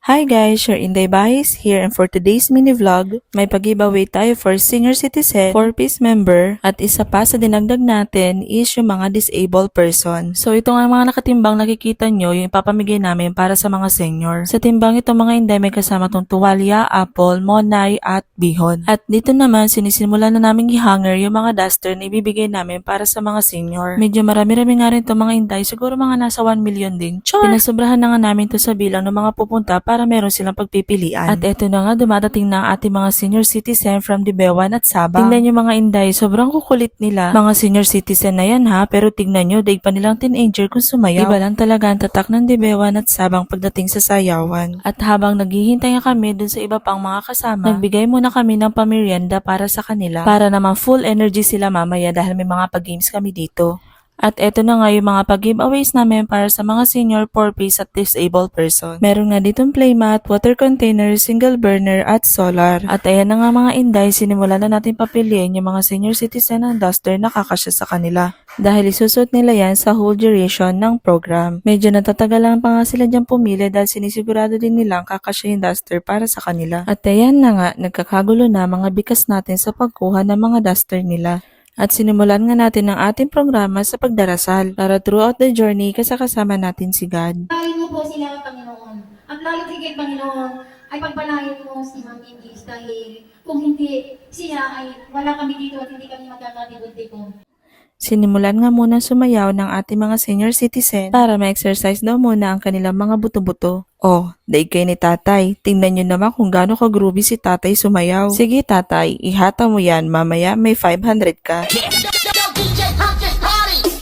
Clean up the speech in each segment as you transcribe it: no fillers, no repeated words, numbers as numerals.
Hi guys, your Inday Bahis here, and for today's mini vlog, may pag-giveaway tayo for senior citizen, 4-piece member, at isa pa sa dinagdag natin is yung mga disabled person. So ito nga mga nakatimbang nakikita nyo yung ipapamigay namin para sa mga senior. Sa timbang ito mga Inday may kasama tong tuwalya, apple, monay, at bihon. At dito naman sinisimulan na namin i-hanger yung mga duster na ibibigay namin para sa mga senior. Medyo marami-rami nga rin to mga Inday, siguro mga nasa 1 million din. Char! Pinasobrahan na nga namin to sa bilang ng mga pupunta para meron silang pagpipilian. At eto na nga, dumadating na ang ating mga senior citizen from Dibewan at Sabang. Tingnan nyo mga Inday, sobrang kukulit nila. Mga senior citizen na yan ha, pero tignan nyo, daig pa nilang teenager kung sumayaw. Iba lang talaga ang tatak ng Dibewan at Sabang pagdating sa sayawan. At habang naghihintay nga kami dun sa iba pang mga kasama, nagbigay muna kami ng pamerienda para sa kanila. Para naman full energy sila mamaya dahil may mga pag-games kami dito. At eto na nga yung mga pag-giveaways namin para sa mga senior, 4-piece at disabled person. Meron nga ditong playmat, water container, single burner at solar. At ayan na nga mga Inday, sinimulan na natin papiliin yung mga senior citizen ng duster na kakasya sa kanila. Dahil isusot nila yan sa whole duration ng program. Medyo natatagalan pa nga sila dyan pumili dahil sinisigurado din nilang kakasya yung duster para sa kanila. At ayan na nga, nagkakagulo na mga bikas natin sa pagkuha ng mga duster nila. At sinimulan nga natin ang ating programa sa pagdarasal para throughout the journey kasama natin si God. Pagpalain mo po sila, Panginoon. Ang lalo higit, Panginoon, ay pagpalain mo si Ma'am Indies dahil kung hindi siya ay wala kami dito at hindi kami magkakatibod-tibod. Sinimulan nga muna sumayaw ng ating mga senior citizen para ma-exercise daw muna ang kanilang mga buto-buto. Oh, daig kayo ni tatay. Tingnan nyo naman kung gaano ka-groovy si tatay sumayaw. Sige tatay, ihata mo yan. Mamaya may 500 ka.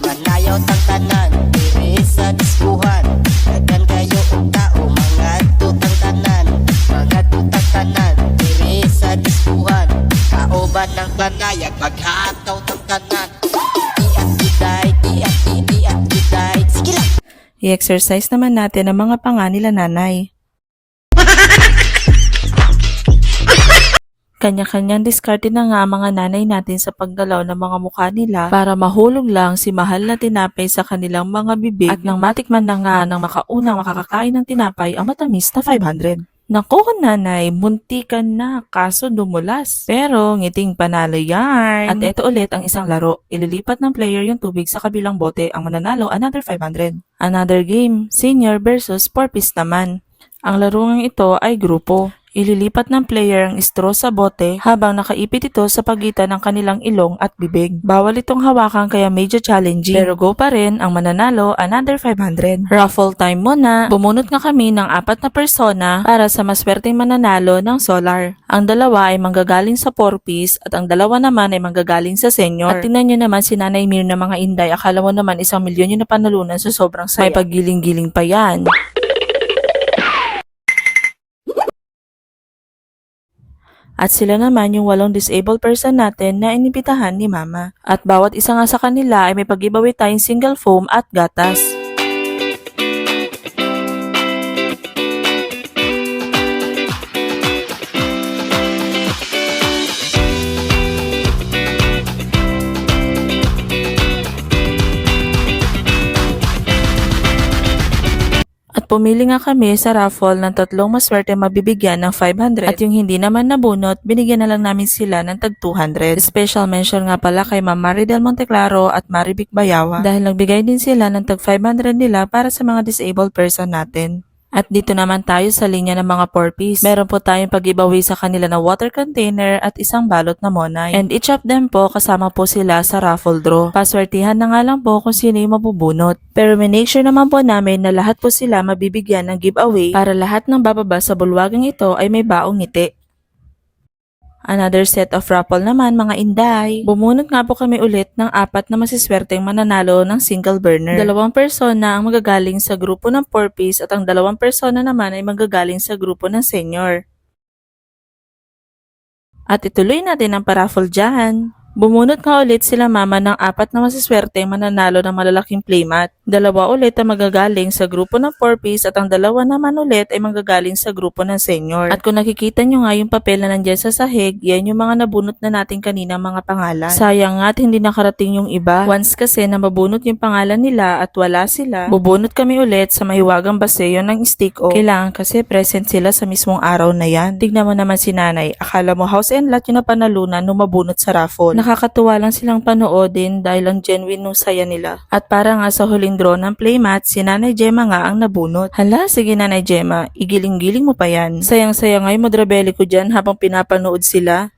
Manayaw tang tanan, diri sa diskuhan. Dagan kayo og tao, mga tutang tanan. Mga tutang tanan, diri sa diskuhan. Kauban ng banayag, maghataw tang tanan. Diat giday. Sige lang. I-exercise naman natin ang mga panga nila nanay. Kanya-kanyang diskarte na nga ang mga nanay natin sa paggalaw ng mga mukha nila para mahulog lang si mahal na tinapay sa kanilang mga bibig at nang matikman na nga ng makaunang makakakain ng tinapay ang matamis na 500. Naku nanay, muntikan na kaso dumulas. Pero ngiting panalo yarn. At eto ulit ang isang laro. Ililipat ng player yung tubig sa kabilang bote. Ang mananalo, another 500. Another game, senior versus 4-piece naman. Ang larong ito ay grupo. Ililipat ng player ang straw sa bote habang nakaipit ito sa pagitan ng kanilang ilong at bibig. Bawal itong hawakan kaya medyo challenging. Pero go pa rin, ang mananalo, another 500. Raffle time muna. Bumunot nga kami ng 4 na persona para sa maswerteng mananalo ng solar. Ang dalawa ay manggagaling sa 4-piece at ang dalawa naman ay manggagaling sa senior. At tingnan nyo naman si Nanay Mir na mga Inday. Akala mo naman 1 milyon yung napanalunan sa sobrang saya. May paggiling-giling pa yan. At sila naman yung 8 disabled person natin na inibitahan ni Mama. At bawat isa nga sa kanila ay may pag-giveaway tayong single foam at gatas. At pumili nga kami sa raffle ng 3 maswerte mabibigyan ng 500 at yung hindi naman nabunot, binigyan na lang namin sila ng tag 200. Special mention nga pala kay Ma'am Maridel Monteclaro at Marivic Bayawa dahil nagbigay din sila ng tag 500 nila para sa mga disabled person natin. At dito naman tayo sa linya ng mga 4-piece. Meron po tayong pag-giveaway sa kanila na water container at isang balot na monay. And each of them po kasama po sila sa raffle draw. Paswertihan na nga lang po kung sino yung mabubunot. Pero make sure naman po namin na lahat po sila mabibigyan ng giveaway para lahat ng bababa sa bulwagang ito ay may baong ngiti. Another set of raffle naman mga Inday. Bumunot nga po kami ulit ng 4 na masiswerteng mananalo ng single burner. 2 persona ang magagaling sa grupo ng 4-piece at ang 2 persona naman ay magagaling sa grupo ng senior. At ituloy natin ang paraffle dyan. Bumunot nga ulit sila Mama ng 4 na masiswerteng mananalo ng malalaking playmat. Dalawa ulit ang magagaling sa grupo ng 4Ps at ang dalawa naman ulit ay magagaling sa grupo ng senior. At kung nakikita nyo nga yung papel na nandyan sa sahig, yan yung mga nabunot na natin kanina mga pangalan. Sayang nga at hindi nakarating yung iba. Once kasi na mabunot yung pangalan nila at wala sila, bubunot kami ulit sa mahiwagang baseyo ng stick o kailangan kasi present sila sa mismong araw na yan. Tignan mo naman si nanay, akala mo house and lot yung napanalunan nung mabunot sa raffle. Nakakatuwa lang silang panoodin dahil ang genuine nung saya nila. At para nga sa huling draw ng playmat, si Nanay Gemma nga ang nabunot. Hala, sige Nanay Gemma, igiling-giling mo pa yan. Sayang-sayang nga yung modrabeli ko dyan habang pinapanood sila.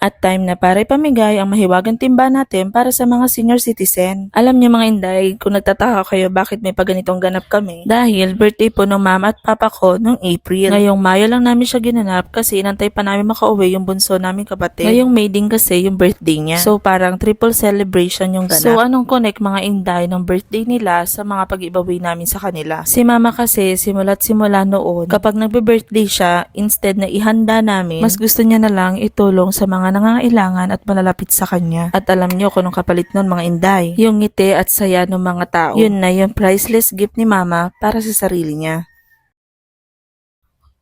At time na para ipamigay ang mahiwagang timba natin para sa mga senior citizen. Alam niyo mga inday, kung nagtataka kayo bakit may paganitong ganap kami, dahil birthday po ng mama at papa ko noong April. Ngayong Mayo lang namin siya ginanap kasi inantay pa namin makauwi yung bunso naming kapatid. Ngayong May din kasi yung birthday niya. So parang triple celebration yung ganap. So anong connect mga inday ng birthday nila sa mga pag-ibawi namin sa kanila? Si mama kasi simula't simula noon, kapag nagbe-birthday siya, instead na ihanda namin, mas gusto niya na lang itulong sa mga nangangailangan at malalapit sa kanya. At alam niyo kung anong kapalit nun mga inday, yung ngiti at saya ng mga tao. Yun na yung priceless gift ni mama para sa sarili niya.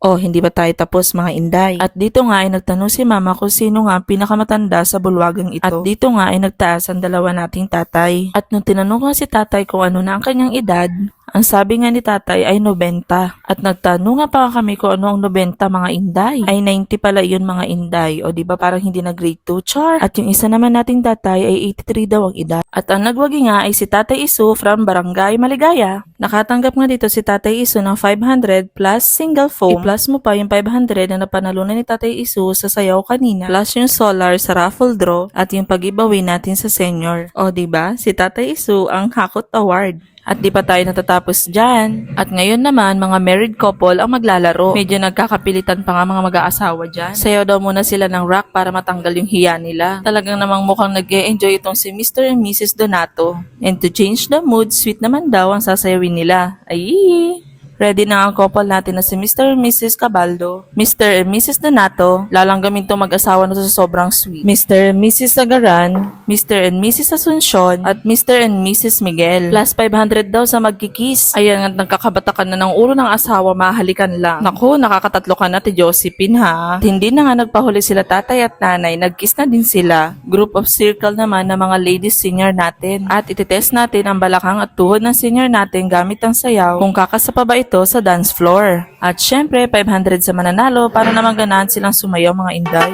Oh, hindi ba tayo tapos mga inday? At dito nga ay nagtanong si mama kung sino nga ang pinakamatanda sa bulwagang ito. At dito nga ay nagtaas ang dalawa nating tatay. At nung tinanong nga si tatay kung ano na ang kanyang edad, ang sabi nga ni tatay ay 90. At nagtanong nga pa kami kung ano ang 90 mga inday. Ay 90 pala yun mga inday. O diba parang hindi na grade 2 char. At yung isa naman nating tatay ay 83 daw ang edad. At ang nagwagi nga ay si Tatay Isu from Barangay Maligaya. Nakatanggap nga dito si Tatay Isu ng 500 plus single foam. I-plus mo pa yung 500 na napanalunan ni Tatay Isu sa sayaw kanina. Plus yung solar sa raffle draw at yung pag-giveaway natin sa senior. O diba si Tatay Isu ang Hakot Award. At di pa tayo natatapos dyan. At ngayon naman, mga married couple ang maglalaro. Medyo nagkakapilitan pa nga mga mag-aasawa dyan. Sayaw daw muna sila ng rock para matanggal yung hiya nila. Talagang namang mukhang nag-e-enjoy itong si Mr. and Mrs. Donato. And to change the mood, sweet naman daw ang sasayawin nila. Ay! Ready na ang couple natin na si Mr. and Mrs. Cabaldo. Mr. and Mrs. Donato, lalanggamin itong mag-asawa na sa sobrang sweet. Mr. and Mrs. Sagaran, Mr. and Mrs. Asuncion, at Mr. and Mrs. Miguel. Plus 500 daw sa magkikis. Ayan nga, nagkakabatakan na ng ulo ng asawa, mahalikan lang. Naku, nakakatatlo ka na, ti Josephine ha. At hindi na nga nagpahuli sila tatay at nanay, nagkiss na din sila. Group of circle naman ng mga ladies senior natin. At ititest natin ang balakang at tuhod ng senior natin gamit ang sayaw kung kakasapa ba ito sa dance floor. At syempre, 500 sa mananalo para naman ganahan silang sumayaw mga inday.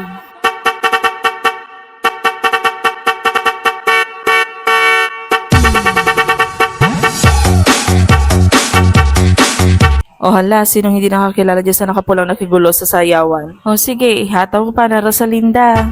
O hala, sinong hindi nakakilala dyan sa nakapulang nakigulo sa sayawan? O sige, ihataw ko pa na Rosalinda.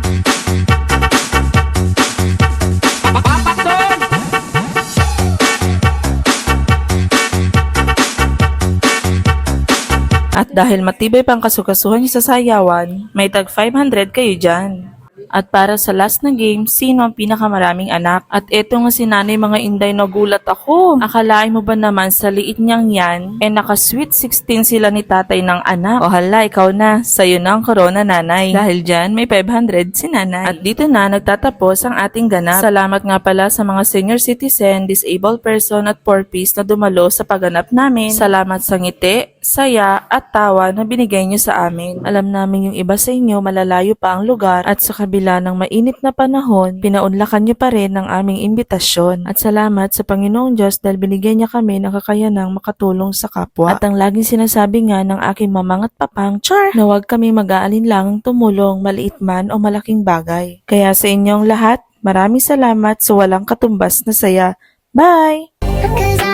At dahil matibay pang kasukasuhan niyo sa sayawan, may tag 500 kayo dyan. At para sa last na game, sino ang pinakamaraming anak? At eto nga si nanay mga inday, nagulat ako. Akalain mo ba naman sa liit niyang yan, naka-sweet 16 sila ni tatay ng anak? O hala, ikaw na. Sa'yo na ang corona nanay. Dahil dyan, may 500 si nanay. At dito na nagtatapos ang ating ganap. Salamat nga pala sa mga senior citizen, disabled person at 4Ps na dumalo sa pagganap namin. Salamat sa ngiti, saya at tawa na binigay niyo sa amin. Alam namin yung iba sa inyo malalayo pa ang lugar at sa kabila ng mainit na panahon, pinaunlakan niyo pa rin ang aming imbitasyon. At salamat sa Panginoong Diyos dahil binigyan niya kami ng kakayanang makatulong sa kapwa. At ang laging sinasabi nga ng aking mamang at papang, char, na huwag kami mag-aalinlangang tumulong maliit man o malaking bagay. Kaya sa inyong lahat, maraming salamat sa walang katumbas na saya. Bye! Cause